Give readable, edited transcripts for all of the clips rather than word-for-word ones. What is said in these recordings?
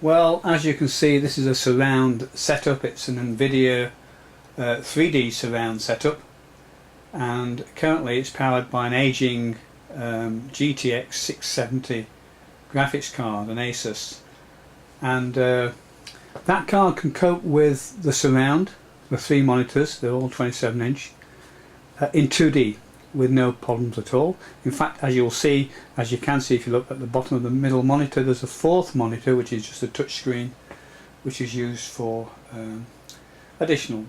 Well, as you can see, this is a surround setup. It's an NVIDIA 3D surround setup, and currently it's powered by an aging GTX970 graphics card, an Asus, and that card can cope with the surround, the three monitors, they're all 27-inch, in 2D with no problems at all. In fact, as you can see if you look at the bottom of the middle monitor, there's a fourth monitor which is just a touch screen, which is used for additional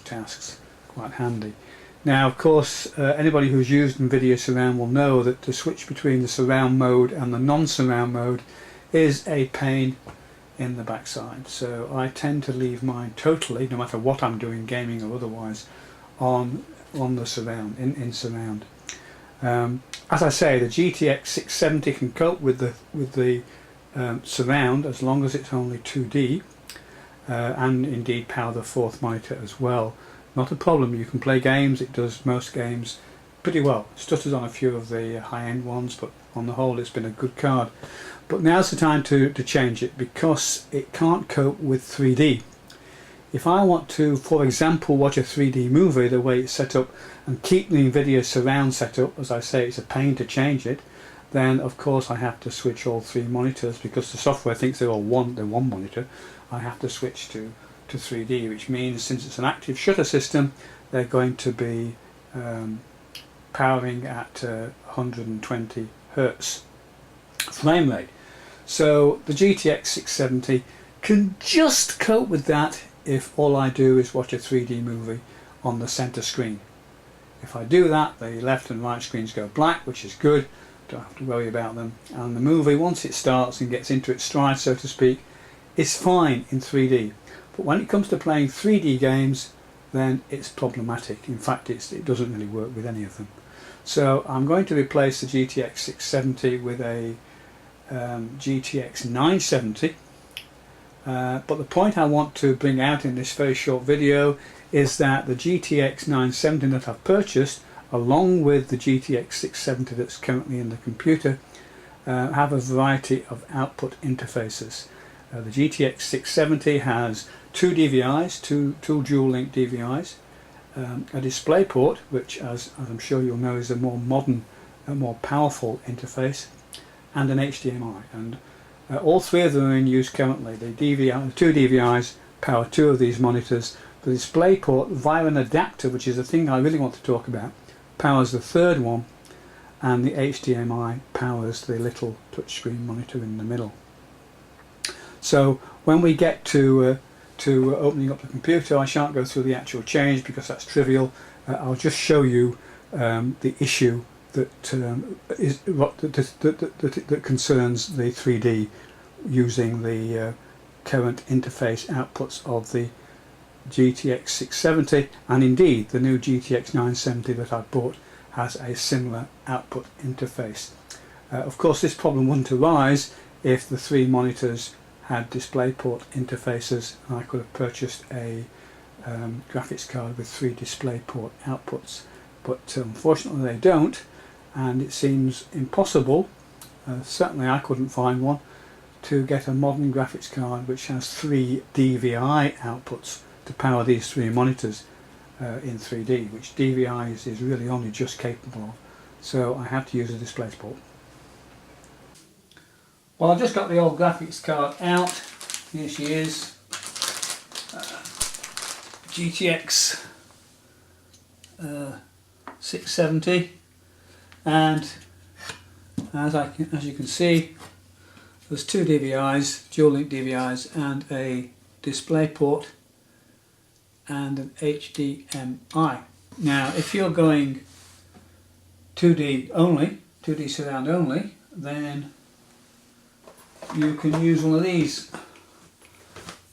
tasks. Quite handy. Now, of course, anybody who's used NVIDIA Surround will know that to switch between the surround mode and the non-surround mode is a pain in the backside. So I tend to leave mine totally, no matter what I'm doing, gaming or otherwise, on the surround, in surround. As I say, the GTX970 can cope with the surround as long as it's only 2D, and indeed power the fourth monitor as well. Not a problem. You can play games. It does most games pretty well. Stutters on a few of the high-end ones, but on the whole it's been a good card. But now's the time to change it, because it can't cope with 3D. If I want to, for example, watch a 3D movie the way it's set up and keep the NVIDIA surround setup, as I say, it's a pain to change it, then of course I have to switch all three monitors, because the software thinks they're one monitor. I have to switch to 3D, which means since it's an active shutter system, they're going to be powering at 120 Hertz frame rate. So the GTX970 can just cope with that if all I do is watch a 3D movie on the center screen. If I do that, the left and right screens go black, which is good. Don't have to worry about them. And the movie, once it starts and gets into its stride, so to speak, is fine in 3D. But when it comes to playing 3D games, then it's problematic. In fact, it doesn't really work with any of them. So I'm going to replace the GTX970 with a GTX970. But the point I want to bring out in this very short video is that the GTX970 that I've purchased, along with the GTX670 that's currently in the computer, have a variety of output interfaces. The GTX670 has two DVIs, two dual-link DVIs, a DisplayPort, which as I'm sure you'll know is a more modern, more powerful interface, and an HDMI. And all three of them are in use currently. The two DVIs power two of these monitors. The DisplayPort, via an adapter, which is the thing I really want to talk about, powers the third one, and the HDMI powers the little touchscreen monitor in the middle. So when we get to opening up the computer, I shan't go through the actual change because that's trivial. I'll just show you the issue that that concerns the 3D using the current interface outputs of the GTX670, and indeed the new GTX970 that I bought has a similar output interface. Of course, this problem wouldn't arise if the three monitors had DisplayPort interfaces, and I could have purchased a graphics card with three DisplayPort outputs, but unfortunately they don't, and it seems impossible, certainly I couldn't find one, to get a modern graphics card which has three DVI outputs to power these three monitors in 3D, which DVI is really only just capable of. So I have to use a DisplayPort. Well, I've just got the old graphics card out. Here she is, GTX 670, and as you can see, there's two DVIs, dual-link DVIs, and a DisplayPort and an HDMI. Now, if you're going 2D only, 2D surround only, then you can use one of these.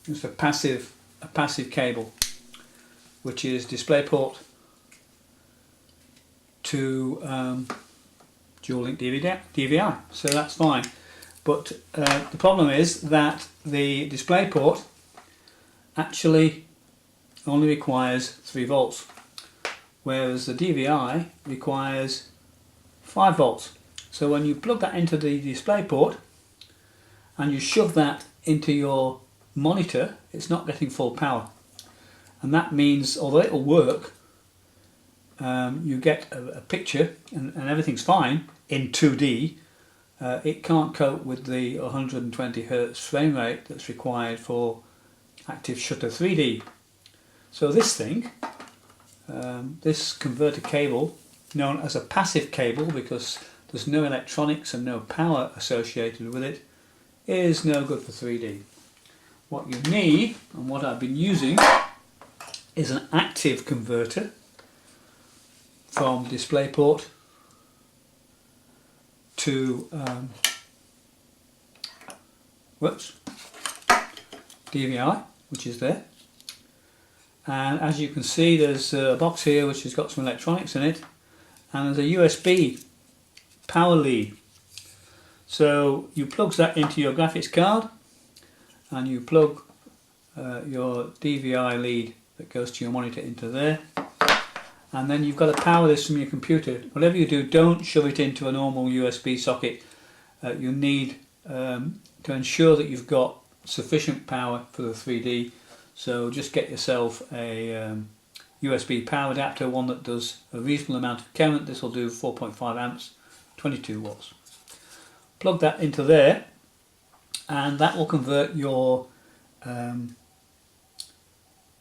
Just a passive cable, which is DisplayPort to dual-link DVI. So that's fine. But the problem is that the DisplayPort actually only requires 3 volts, whereas the DVI requires 5 volts. So when you plug that into the DisplayPort and you shove that into your monitor, it's not getting full power. And that means, although it'll work, you get a picture and everything's fine in 2D, it can't cope with the 120 Hz frame rate that's required for active shutter 3D. So this thing, this converter cable, known as a passive cable because there's no electronics and no power associated with it, is no good for 3D. What you need, and what I've been using, is an active converter from DisplayPort to DVI, which is there. And as you can see, there's a box here which has got some electronics in it, and there's a USB power lead. So you plug that into your graphics card, and you plug your DVI lead that goes to your monitor into there, and then you've got to power this from your computer. Whatever you do, don't shove it into a normal USB socket. You need to ensure that you've got sufficient power for the 3D. So just get yourself a USB power adapter, one that does a reasonable amount of current. This will do 4.5 amps, 22 watts. Plug that into there, and that will convert your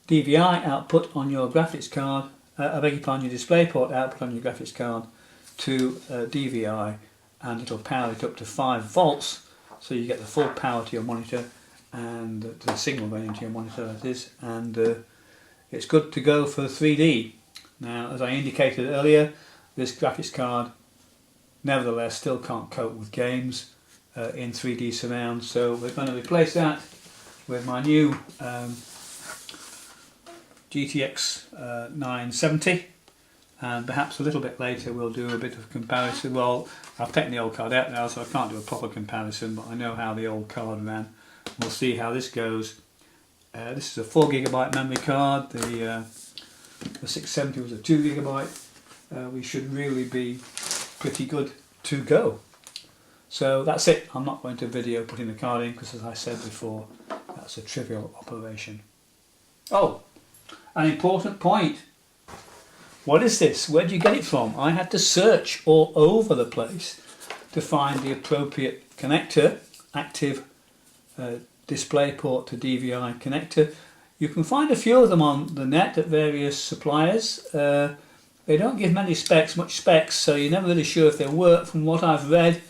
DVI output on your graphics card, I beg your pardon, your DisplayPort output on your graphics card to DVI, and it'll power it up to 5 volts, so you get the full power to your monitor and to the signal going into your monitor, that is, and it's good to go for 3D. Now, as I indicated earlier, this graphics card nevertheless still can't cope with games in 3D surround, so we're going to replace that with my new GTX970, and perhaps a little bit later we'll do a bit of comparison. Well, I've taken the old card out now, so I can't do a proper comparison, but I know how the old card ran. We'll see how this goes. This is a 4GB memory card. The 670 was a 2GB. We should really be pretty good to go. So that's it. I'm not going to video putting the card in because, as I said before, that's a trivial operation. Oh, an important point. What is this? Where do you get it from? I had to search all over the place to find the appropriate connector, active DisplayPort to DVI connector. You can find a few of them on the net at various suppliers. They don't give much specs, so you're never really sure if they work. From what I've read,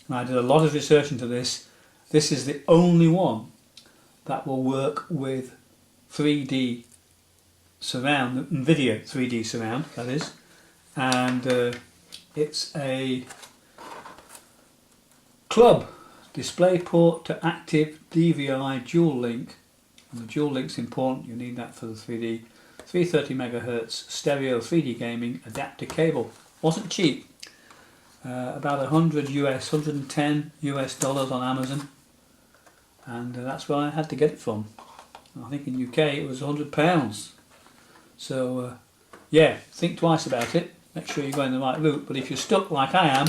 and I did a lot of research into this, this is the only one that will work with 3D surround, NVIDIA 3D surround, that is, and it's a club DisplayPort to active DVI dual link, and the dual link's important. You need that for the 3D 330 MHz stereo 3D gaming adapter cable. Wasn't cheap, about 110 US dollars on Amazon, and that's where I had to get it from. I think in UK it was £100. So yeah, think twice about it, make sure you're going the right route. But if you're stuck like I am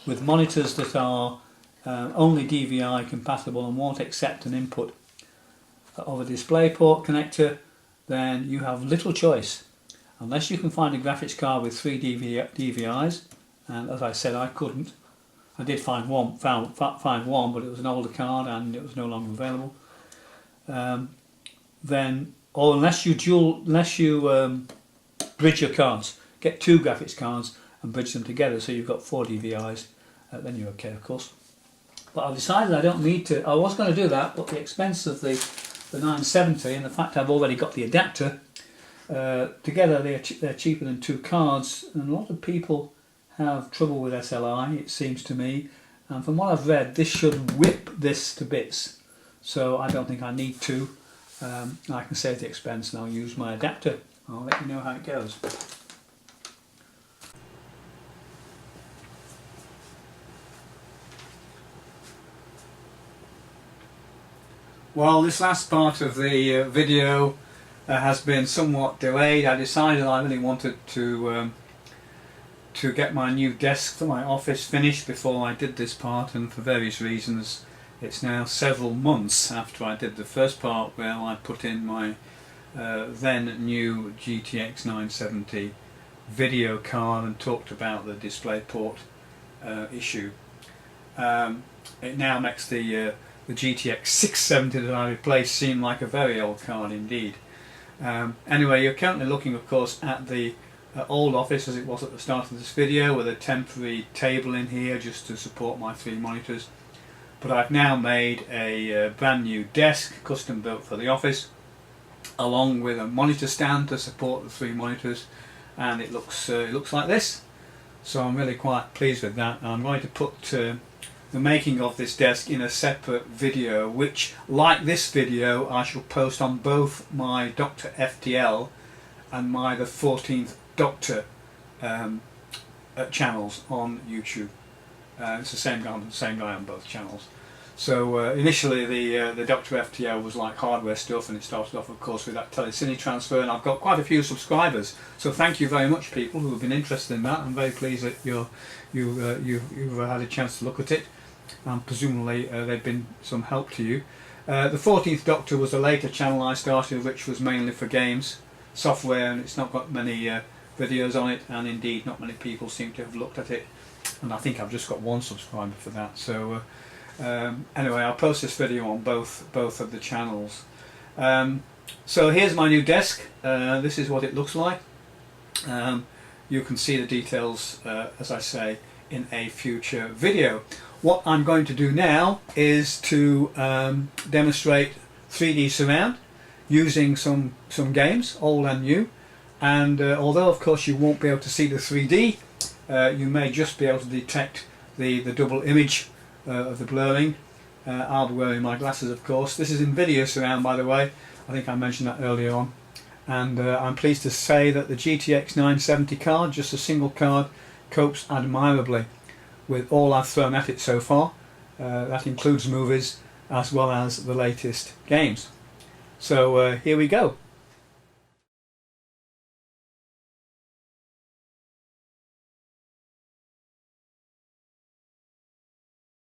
with monitors that are only DVI compatible and won't accept an input of a DisplayPort connector, then you have little choice unless you can find a graphics card with 3 DVIs, and as I said, I couldn't. I did find one, but it was an older card and it was no longer available. Then, or unless you bridge your cards, get 2 graphics cards and bridge them together so you've got 4 DVIs, then you're okay, of course. But I've decided I don't need to. I was going to do that, but the expense of the 970 and the fact I've already got the adapter, together they're cheaper than 2 cards, and a lot of people have trouble with SLI, it seems to me, and from what I've read, this should whip this to bits, so I don't think I need to. I can save the expense and I'll use my adapter. I'll let you know how it goes. Well, this last part of the video has been somewhat delayed. I decided I really wanted to get my new desk for my office finished before I did this part, and for various reasons It's now several months after I did the first part where I put in my then new GTX970 video card and talked about the DisplayPort issue. It now makes the GTX970 that I replaced seem like a very old card indeed. Anyway, you're currently looking, of course, at the old office as it was at the start of this video, with a temporary table in here just to support my 3 monitors. But I've now made a brand new desk, custom built for the office, along with a monitor stand to support the 3 monitors, and it looks like this. So I'm really quite pleased with that. I'm going to put the making of this desk in a separate video, which, like this video, I shall post on both my Dr. FTL and my the 14th Doctor channels on YouTube. It's the same guy on both channels. So initially the Dr. FTL was like hardware stuff, and it started off, of course, with that telecine transfer, and I've got quite a few subscribers. So thank you very much, people who have been interested in that. I'm very pleased that you've had a chance to look at it, and presumably they've been some help to you. The 14th Doctor was a later channel I started, which was mainly for games, software, and it's not got many videos on it, and indeed not many people seem to have looked at it, and I think I've just got 1 subscriber for that. So anyway, I'll post this video on both of the channels. So here's my new desk. This is what it looks like. You can see the details, as I say, in a future video. What I'm going to do now is to demonstrate 3D surround using some games, old and new, and although of course you won't be able to see the 3D, you may just be able to detect the double image of the blurring. I'll be wearing my glasses, of course. This is in video surround, by the way. I think I mentioned that earlier on. And I'm pleased to say that the GTX970 card, just a single card, copes admirably with all I've thrown at it so far. That includes movies as well as the latest games. So here we go.